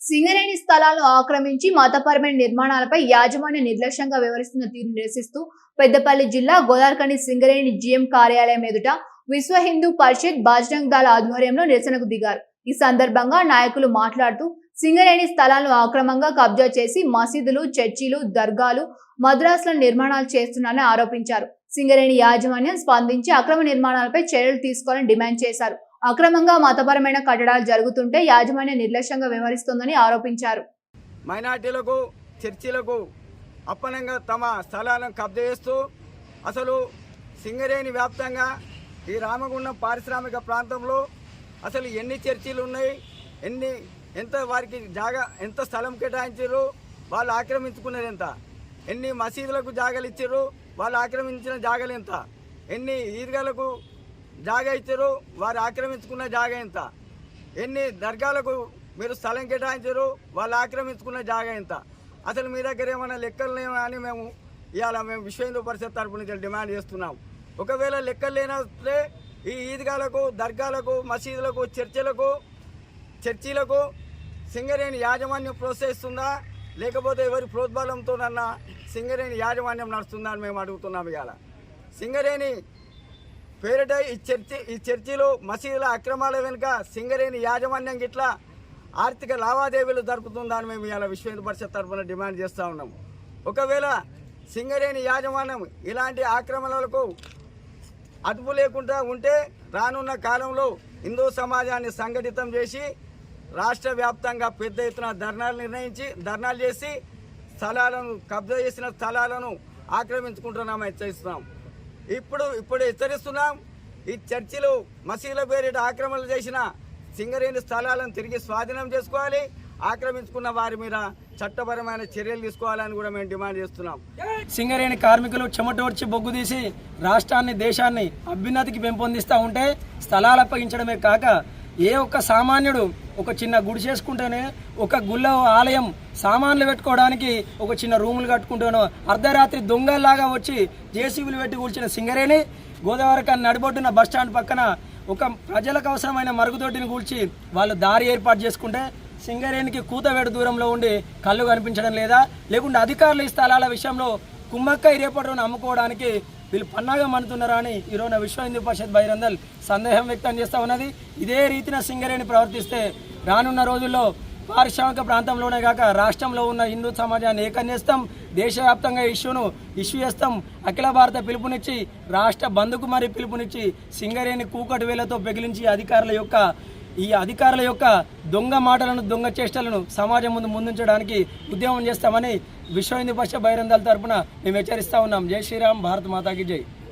సింగరేణి స్థలాలను ఆక్రమించి మతపరమైన నిర్మాణాలపై యాజమాన్య నిర్లక్ష్యంగా వ్యవహరిస్తున్న తీరును నిరసిస్తూ పెద్దపల్లి జిల్లా గోదార్కని సింగరేణి జీఎం కార్యాలయం ఎదుట విశ్వ హిందూ పరిషత్ బజరంగ్ దళ ఆధ్వర్యంలో నిరసనకు దిగారు. ఈ సందర్భంగా నాయకులు మాట్లాడుతూ సింగరేణి స్థలాలను అక్రమంగా కబ్జా చేసి మసీదులు, చర్చిలు, దర్గాలు, మద్రాసుల నిర్మాణాలు చేస్తున్నారని ఆరోపించారు. సింగరేణి యాజమాన్యం స్పందించి అక్రమ నిర్మాణాలపై చర్యలు తీసుకోవాలని డిమాండ్ చేశారు. అక్రమంగా మతపరమైన కట్టడాలు జరుగుతుంటే యాజమాన్యం నిర్లక్ష్యంగా వ్యవహరిస్తోందని ఆరోపించారు. మైనార్టీలకు, చర్చిలకు అప్పనంగా తమ స్థలాలను కబ్జా చేస్తూ అసలు సింగరేణి వ్యాప్తంగా ఈ రామగుండం పారిశ్రామిక ప్రాంతంలో అసలు ఎన్ని చర్చిలు ఉన్నాయి, ఎంత వారికి జాగా ఎంత స్థలం కేటాయించారు, వాళ్ళు ఆక్రమించుకున్నది ఎంత, ఎన్ని మసీదులకు జాగాలు ఇచ్చారు, వాళ్ళు ఆక్రమించిన జాగాలు ఎంత, ఎన్ని ఈద్గాలకు జాగా ఇచ్చారు, వారు ఆక్రమించుకున్న జాగా ఎంత, ఎన్ని దర్గాలకు మీరు స్థలం కేటాయించారు, వాళ్ళు ఆక్రమించుకున్న జాగా ఎంత, అసలు మీ దగ్గర ఏమైనా లెక్కలు లేవా అని మేము విశ్వ హిందూ పరిషత్ తరపు నుంచి డిమాండ్ చేస్తున్నాం. ఒకవేళ లెక్కలు లేనట్లే ఈ ఈద్గాలకు, దర్గాలకు, మసీదులకు, చర్చిలకు సింగరేణి యాజమాన్యం ప్రోత్సహిస్తుందా, లేకపోతే ఎవరి ప్రోద్బలంతోనన్నా సింగరేణి యాజమాన్యం నడుస్తుందా అని మేము అడుగుతున్నాం. ఇవాళ సింగరేణి పేరిట ఈ చర్చిలు, మసీదుల అక్రమాల వెనుక సింగరేణి యాజమాన్యం గిట్లా ఆర్థిక లావాదేవీలు జరుపుతుందా అని మేము ఇవాళ విశ్వ హిందూ పరిషత్ తరఫున డిమాండ్ చేస్తూ ఉన్నాము. ఒకవేళ సింగరేణి యాజమాన్యం ఇలాంటి ఆక్రమణలకు అదుపు లేకుండా ఉంటే రానున్న కాలంలో హిందూ సమాజాన్ని సంఘటితం చేసి రాష్ట్ర వ్యాప్తంగా పెద్ద ఎత్తున ధర్నాలు చేసి స్థలాలను కబ్జా చేసిన స్థలాలను ఆక్రమించుకుంటున్నామని హెచ్చరిస్తున్నాం. ఇప్పుడు హెచ్చరిస్తున్నాం, ఈ చర్చిలు, మసీదుల పేరిట ఆక్రమణలు చేసిన సింగరేణి స్థలాలను తిరిగి స్వాధీనం చేసుకోవాలి, ఆక్రమించుకున్న వారి మీద చట్టపరమైన చర్యలు తీసుకోవాలని కూడా మేము డిమాండ్ చేస్తున్నాం. సింగరేణి కార్మికులు చెమటోర్చి బొగ్గు తీసి రాష్ట్రాన్ని, దేశాన్ని అభ్యున్నతికి పెంపొందిస్తూ ఉంటే స్థలాలు అప్పగించడమే కాక ఏ ఒక్క సామాన్యుడు ఒక చిన్న గుడి చేసుకుంటేనే, ఒక గుళ్ళ ఆలయం సామాన్లు పెట్టుకోవడానికి ఒక చిన్న రూములు కట్టుకుంటేనో అర్ధరాత్రి దొంగల్లాగా వచ్చి జేసీబీలు పెట్టి కూర్చిన సింగరేణి గోదావరికని నడిబొడ్డున బస్టాండ్ పక్కన ఒక ప్రజలకు అవసరమైన మరుగుదొడ్డిని కూల్చి వాళ్ళు దారి ఏర్పాటు చేసుకుంటే సింగరేణికి కూతవేడు దూరంలో ఉండి కళ్ళు కనిపించడం లేదా, లేకుంటే అధికారులు ఈ స్థలాల విషయంలో కుమ్మక్కై రేపటి రోజున అమ్ముకోవడానికి వీళ్ళు పన్నాగం అనుతున్నారా అని ఈరోజు విశ్వ హిందూ పరిషత్ బజరంగ్ దళ్ సందేహం వ్యక్తం చేస్తూ ఉన్నది. ఇదే రీతిన సింగరేణి ప్రవర్తిస్తే రానున్న రోజుల్లో పారిశ్రామిక ప్రాంతంలోనే కాక రాష్ట్రంలో ఉన్న హిందూ సమాజాన్ని ఏకం చేస్తాం, దేశవ్యాప్తంగా ఇష్యూ చేస్తాం, అఖిల భారత పిలుపునిచ్చి రాష్ట్ర బంధుకు మరి పిలుపునిచ్చి సింగరేణి కూకటి వేలతో పెగిలించి ఈ అధికారుల యొక్క దొంగ మాటలను, దొంగ చేష్టలను సమాజం ముందుంచడానికి ఉద్యమం చేస్తామని విశ్వ హిందూ పరిషత్ బజరంగ్ దళ్ తరపున మేము హెచ్చరిస్తా ఉన్నాం. జై శ్రీరామ్, భారత్ మాతాకి జై.